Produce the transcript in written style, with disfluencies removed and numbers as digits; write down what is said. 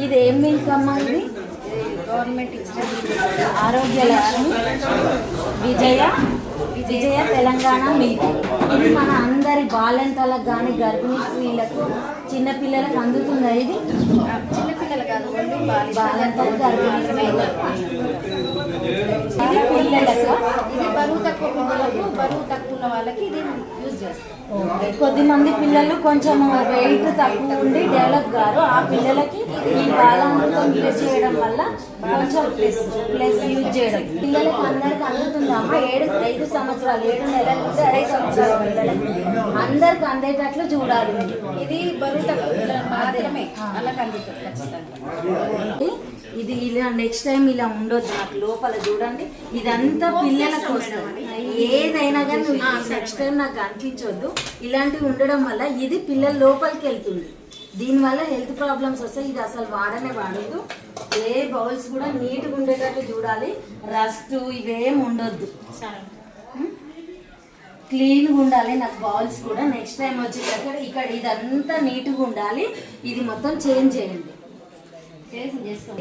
ఇది ఏం మిల్క్ అమ్మా? ఇది గవర్నమెంట్ ఇచ్చిన ఆరోగ్య లక్ష్మి విజయ తెలంగాణ మిల్క్. ఇది మన అందరి బాలెంతలకు కానీ గర్భిణీ స్త్రీలకు చిన్నపిల్లలకు అందుతుందా? ఇది చిన్నపిల్లలు కాదు, బాలెంతలు గర్భిణీ స్త్రీలకు. ఇది పిల్లలకు, ఇది బరువు తక్కువ పిల్లలకు, బరువు తక్కువ ఉన్న వాళ్ళకి ఇది యూజ్ చేస్తారు. కొద్దిమంది పిల్లలు కొంచెం వెయిట్ తక్కువ ఉండి డెవలప్ గారు, ఆ పిల్లలకి ఈ బాలామృతం యూజ్ చేయడం వల్ల కొంచెం ప్లస్ యూజ్ చేయడం. పిల్లలకి అందరికి అందుతుందమ్మా. 5 సంవత్సరాలు 7 నెలల నుంచి 6 సంవత్సరాల పిల్లలకి అందరికి అందేటట్లు చూడాలి. ఇది బరువు తక్కువ పిల్లలకు మాత్రమే వాళ్ళకి అందుతుంది ఖచ్చితంగా. ఇది ఇలా నెక్స్ట్ టైం ఇలా ఉండొచ్చు. నాకు లోపల చూడండి, ఇదంతా పిల్లలకు వస్తుంది. ఏదైనా కానీ నెక్స్ట్ టైం నాకు అనిపించొద్దు. ఇలాంటివి ఉండడం వల్ల ఇది పిల్లల లోపలికి వెళ్తుంది. దీనివల్ల హెల్త్ ప్రాబ్లమ్స్ వస్తాయి. ఇది అసలు వాడదు. ఏ బౌల్స్ కూడా నీట్గా ఉండేటట్టు చూడాలి. రస్ట్ ఇవేం ఉండొద్దు, క్లీన్గా ఉండాలి. నాకు బౌల్స్ కూడా నెక్స్ట్ టైం వచ్చేటప్పుడు ఇక్కడ ఇదంతా నీట్గా ఉండాలి. ఇది మొత్తం చేంజ్ చేయండి. చేస్తాం.